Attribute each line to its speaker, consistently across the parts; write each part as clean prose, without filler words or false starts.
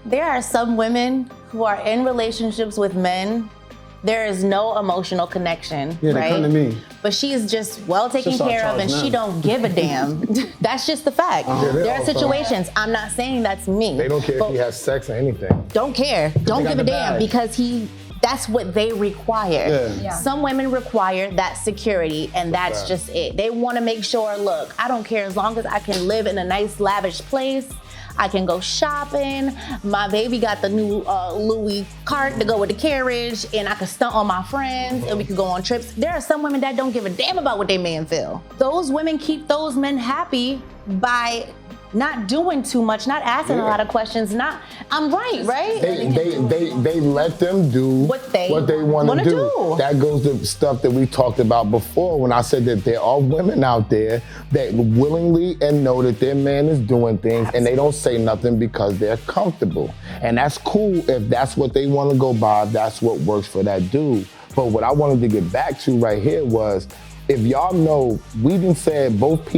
Speaker 1: There are some women who are in relationships with men. There is no emotional connection,
Speaker 2: Yeah, they
Speaker 1: right?
Speaker 2: come to me.
Speaker 1: But she is just well taken
Speaker 2: Just
Speaker 1: care of and she don't give a damn. That's just the fact. There are situations, I'm not saying that's me.
Speaker 3: They don't care if he has sex or anything.
Speaker 1: Don't care, don't
Speaker 2: got
Speaker 1: give a
Speaker 2: the
Speaker 1: damn
Speaker 2: bag.
Speaker 1: because that's what they require.
Speaker 2: Yeah.
Speaker 1: Some women require that security and that's just it. They wanna make sure, look, I don't care as long as I can live in a nice lavish place. I can go shopping. My baby got the new Louis cart to go with the carriage, and I can stunt on my friends, and we can go on trips. There are some women that don't give a damn about what their man feel. Those women keep those men happy by not doing too much, not asking a lot of questions. I'm right?
Speaker 3: They let them do
Speaker 1: what they
Speaker 3: want to do. That goes to stuff that we talked about before when I said that there are women out there that willingly and know that their man is doing things and they don't say nothing because they're comfortable. And that's cool if that's what they want to go by, if that's what works for that dude. But what I wanted to get back to right here was, if y'all know, we done said, both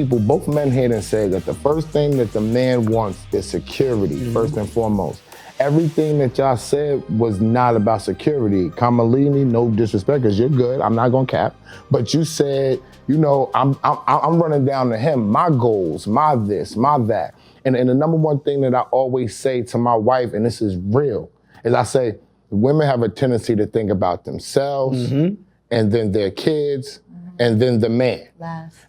Speaker 3: men here done said that the first thing that the man wants is security, first and foremost. Everything that y'all said was not about security. Kamalini, no disrespect, because you're good, I'm not gonna cap. But you said, I'm running down to him, my goals, my this, my that. And the number one thing that I always say to my wife, and this is real, is I say, women have a tendency to think about themselves, and then their kids, and then the man.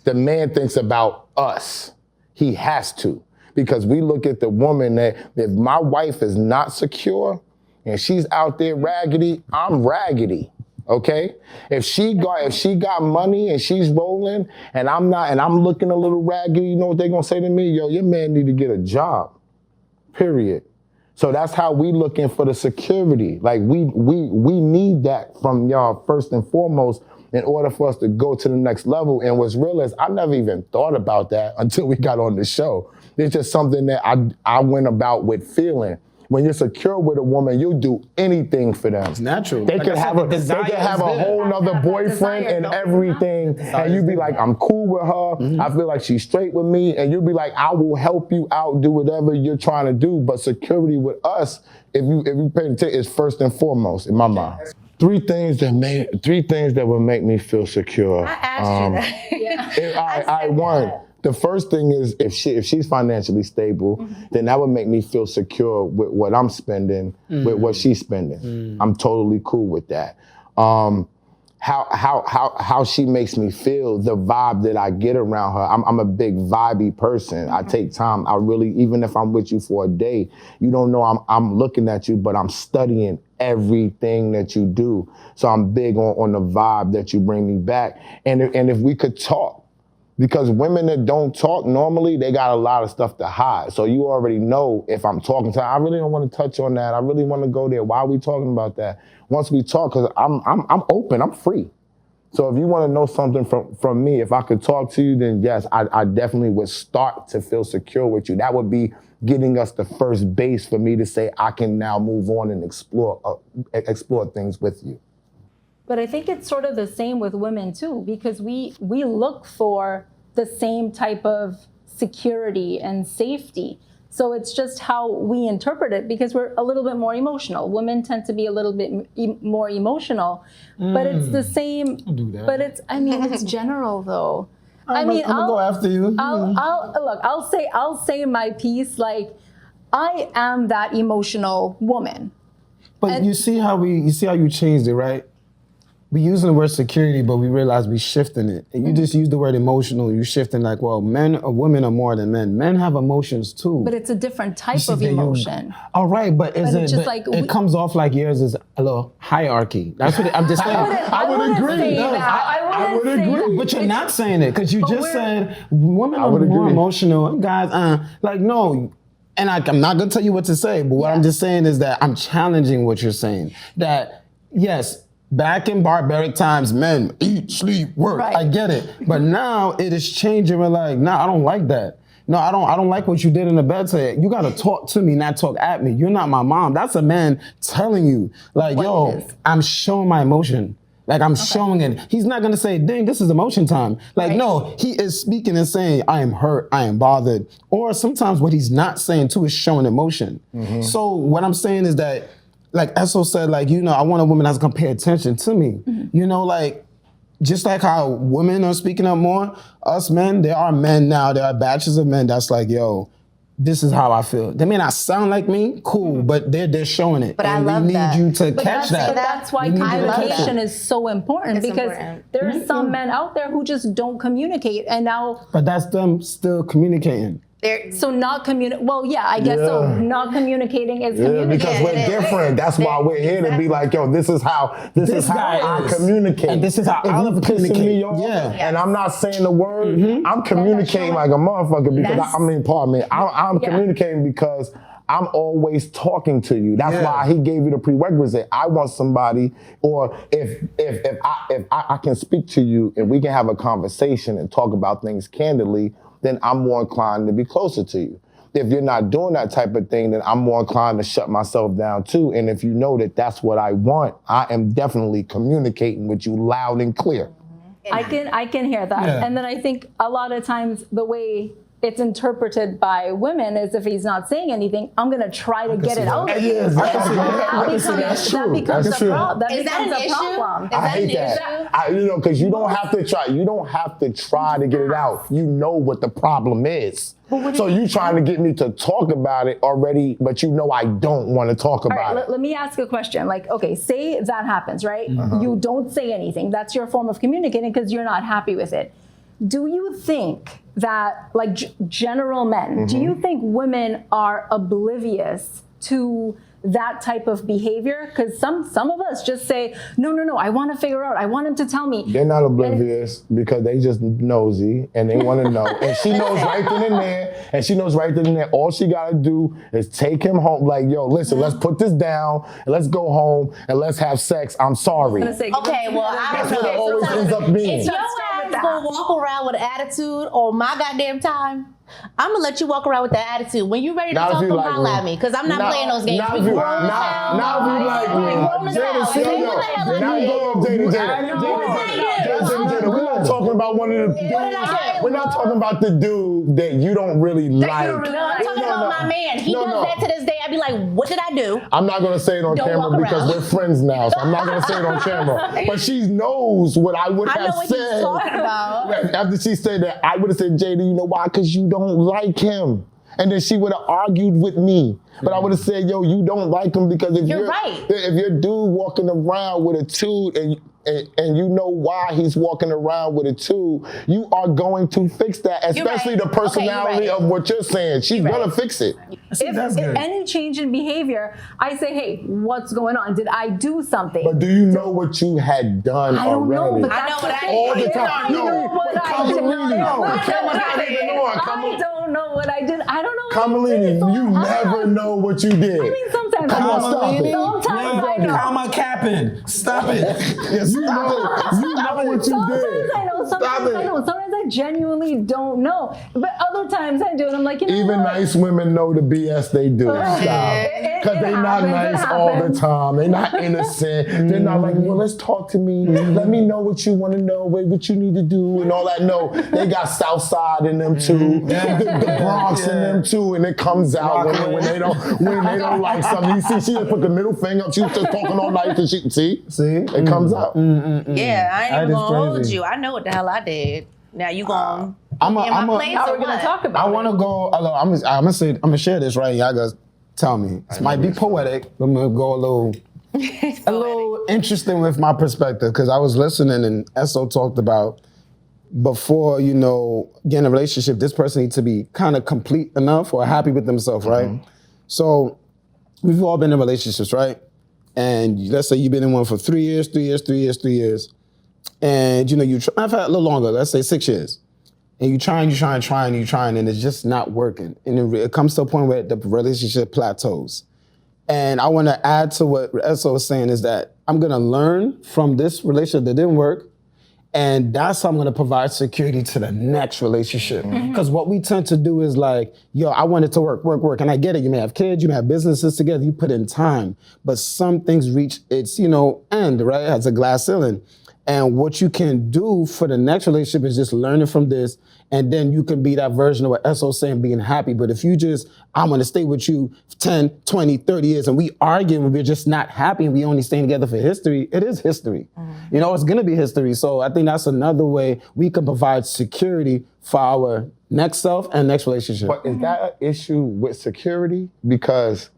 Speaker 3: The man thinks about us. He has to. Because we look at the woman that if my wife is not secure and she's out there raggedy, I'm raggedy. Okay? If she got money and she's rolling and I'm not, and I'm looking a little raggedy, you know what they're gonna say to me? Yo, your man need to get a job. Period. So that's how we looking for the security. Like we need that from y'all first and foremost in order for us to go to the next level. And what's real is I never even thought about that until we got on the show. It's just something that I went about with feeling. When you're secure with a woman, you'll do anything for them.
Speaker 2: It's natural.
Speaker 3: They could have a whole nother boyfriend and everything, and you be like, I'm cool with her. I feel like she's straight with me, and you'll be like, I will help you out, do whatever you're trying to do. But security with us, if you pay attention, is first and foremost in my mind. Three things that would make me feel secure.
Speaker 1: I asked you that.
Speaker 3: I won. The first thing is if she's financially stable, then that would make me feel secure with what I'm spending, with what she's spending. I'm totally cool with that. How she makes me feel, the vibe that I get around her. I'm a big vibey person. I take time. I really, even if I'm with you for a day, you don't know I'm looking at you, but I'm studying everything that you do. So I'm big on the vibe that you bring me back. And if we could talk, because women that don't talk normally, they got a lot of stuff to hide. So you already know if I'm talking to her, I really don't want to touch on that. I really want to go there. Why are we talking about that? Once we talk, because I'm open, I'm free. So if you want to know something from me, if I could talk to you, then yes, I definitely would start to feel secure with you. That would be getting us the first base for me to say I can now move on and explore things with you.
Speaker 4: But I think it's sort of the same with women too, because we look for the same type of security and safety. So it's just how we interpret it, because we're a little bit more emotional. Women tend to be a little bit more emotional, but it's the same.
Speaker 2: Don't do that.
Speaker 4: But it's general though.
Speaker 2: I'm gonna go after you.
Speaker 4: I'll say my piece. Like, I am that emotional woman.
Speaker 2: But you see how you changed it, right? We using the word security, but we realize we shifting it. And you just use the word emotional, you shifting like, well, men or women are more than men. Men have emotions too.
Speaker 4: But it's a different type of emotion.
Speaker 2: All right, but it comes off like yours is a little hierarchy. That's what I'm just saying.
Speaker 4: I would agree. I would agree.
Speaker 2: But you're not saying it, because you just said women are more emotional. Guys, like, no. And I'm not gonna tell you what to say, but what I'm just saying is that I'm challenging what you're saying. That, yes, back in barbaric times, men eat, sleep, work. Right. I get it. But now it is changing. We're like, nah, I don't like that. No, I don't like what you did in the bed today. You gotta talk to me, not talk at me. You're not my mom. That's a man telling you, like, yo, I'm showing my emotion. Like I'm showing it. He's not gonna say, dang, this is emotion time. Like, no, he is speaking and saying, I am hurt, I am bothered. Or sometimes what he's not saying too is showing emotion. So what I'm saying is that, like Esso said, like, you know, I want a woman that's gonna pay attention to me. You know, like, just like how women are speaking up more, us men, there are men now, there are batches of men that's like, yo, this is how I feel. They may not sound like me, cool, but they're showing it.
Speaker 1: But
Speaker 2: and
Speaker 1: I love
Speaker 2: we
Speaker 1: that.
Speaker 2: need you to catch that.
Speaker 4: So that's why communication is so important, because there are some men out there who just don't communicate, and now.
Speaker 2: But that's them still communicating.
Speaker 4: So not communicate. Well, yeah, I guess so. Not communicating is communicating.
Speaker 3: Because we're different. That's why we're here to be like, yo, this is how I communicate.
Speaker 2: And this is how I communicate.
Speaker 3: Me off, and I'm not saying the word. I'm communicating like a motherfucker because pardon me. I'm communicating because I'm always talking to you. That's why he gave you the prerequisite. I want somebody, or if I can speak to you and we can have a conversation and talk about things candidly, then I'm more inclined to be closer to you. If you're not doing that type of thing, then I'm more inclined to shut myself down too. And if you know that that's what I want, I am definitely communicating with you loud and clear.
Speaker 4: I can hear that. Yeah. And then I think a lot of times the way it's interpreted by women is if he's not saying anything, I'm going to try to get it out.
Speaker 3: That becomes a problem.
Speaker 1: Is that an issue?
Speaker 3: I hate that. You know, because you don't have to try. You don't have to try to get it out. You know what the problem is. So you trying to get me to talk about it already, but you know I don't want to talk about it.
Speaker 4: Let me ask a question. Like, okay, say that happens, right? You don't say anything. That's your form of communicating because you're not happy with it. Do you think that, like general men, do you think women are oblivious to that type of behavior? Because some of us just say, no, I want to figure out, I want him to tell me.
Speaker 3: They're not oblivious because they just nosy and they want to know. And she knows right then and there. All she got to do is take him home. Like, yo, listen, let's put this down and let's go home and let's have sex. I'm sorry.
Speaker 1: Okay, well, I
Speaker 3: that's what it always ends up being.
Speaker 1: If your ass gonna walk around with an attitude on my goddamn time, I'm gonna let you walk around with that attitude. When you ready to talk, come holler at me, because I'm not playing those games.
Speaker 3: Now if you like me, Jada, we're not talking about one of the dudes. We're not talking about the dude that you don't really like.
Speaker 1: I'm talking about my man. He does that to this day. I'd be like, what did I do?
Speaker 3: I'm not gonna say it on camera because we're friends now, so I'm not gonna say it on camera. But she knows what I would have said.
Speaker 1: He's talking about.
Speaker 3: After she said that, I would have said, Jada, you know why? Because you don't like him. And then she would have argued with me. But I would have said, yo, you don't like him because if you're dude walking around with a tube and you know why he's walking around with a tube, you are going to fix that, especially the personality of what you're saying. She's going to fix it.
Speaker 4: If any change in behavior, I say, hey, what's going on? Did I do something?
Speaker 3: But do you know what you had done already?
Speaker 4: I don't know, but
Speaker 1: I know what I did.
Speaker 3: All the time.
Speaker 4: I know what I did.
Speaker 3: I
Speaker 4: don't know what I did. I don't know.
Speaker 3: Kamalini, you never know what you did.
Speaker 4: I mean, sometimes
Speaker 3: Come on, stop it.
Speaker 4: Sometimes I know.
Speaker 2: Comma capping. Stop it.
Speaker 3: You know what you did.
Speaker 4: Sometimes I know. Sometimes I know. Sometimes I genuinely don't know. But other times I do, and I'm like, you know
Speaker 3: even
Speaker 4: what?
Speaker 3: Nice women know the BS they do. Stop. Because they're not nice all the time. They're not innocent. They're not like, well, let's talk to me. Let me know what you want to know, what you need to do, and all that. No, they got Southside in them too, the Bronx in them too, and it comes out when they don't like something. You see, she just put the middle finger up. She was just talking all night, and see, it comes out.
Speaker 1: Yeah, I ain't even gonna hold you. I know what the hell I did. Now you gonna
Speaker 4: we're gonna talk about.
Speaker 2: I want to go. I'm gonna share this right. Y'all guys tell me. This might be poetic. I'm gonna go a little interesting with my perspective because I was listening and Esso talked about before getting a relationship. This person needs to be kind of complete enough or happy with themselves, right? So we've all been in relationships, right? And let's say you've been in one for 3 years, and I've had a little longer. Let's say 6 years. And you trying, and it's just not working. And it comes to a point where the relationship plateaus. And I want to add to what Esso was saying is that I'm going to learn from this relationship that didn't work, And that's how I'm gonna provide security to the next relationship. Because what we tend to do is like, yo, I want it to work. And I get it, you may have kids, you may have businesses together, you put in time. But some things reach its, end, right? It has a glass ceiling. And what you can do for the next relationship is just learning from this, and then you can be that version of what Esso's saying, being happy. But if you just, I'm gonna stay with you 10, 20, 30 years, and we argue and we're just not happy and we only staying together for history, it is history. It's gonna be history. So I think that's another way we can provide security for our next self and next relationship.
Speaker 3: But is that an issue with security? Because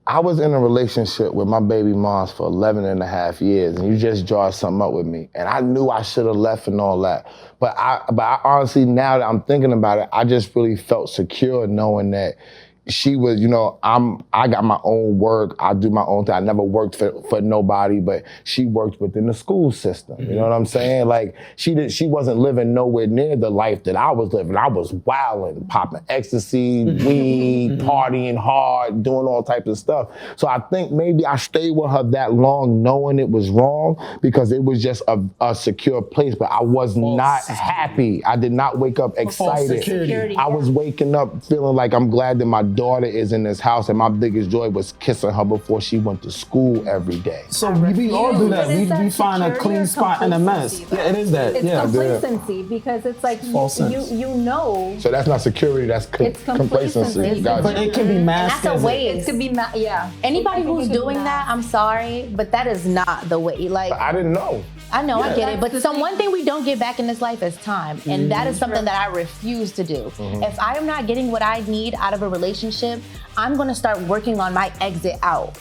Speaker 3: I was in a relationship with my baby moms for 11 and a half years, and you just draw something up with me. And I knew I should have left and all that. But I honestly, now that I'm thinking about it, I just really felt secure knowing that she was, I got my own work. I do my own thing. I never worked for nobody, but she worked within the school system. You know what I'm saying? Like she wasn't living nowhere near the life that I was living. I was wilding, popping ecstasy, weed, partying hard, doing all types of stuff. So I think maybe I stayed with her that long knowing it was wrong because it was just a secure place, but I was not happy. I did not wake up excited.
Speaker 4: Security,
Speaker 3: I was waking up feeling like I'm glad that my daughter is in this house, and my biggest joy was kissing her before she went to school every day.
Speaker 2: So we all do that. We find a clean spot in a mess. Yeah, it is that.
Speaker 4: It's complacency because it's like you know.
Speaker 3: So that's not security. That's complacency. Gotcha.
Speaker 2: But it can be masked.
Speaker 1: That's a way.
Speaker 4: It could be
Speaker 1: Anybody who's doing that, I'm sorry, but that is not the way. Like
Speaker 3: I didn't know.
Speaker 1: I know, I get it, but one thing we don't get back in this life is time, and that is something that I refuse to do. If I am not getting what I need out of a relationship, I'm gonna start working on my exit out.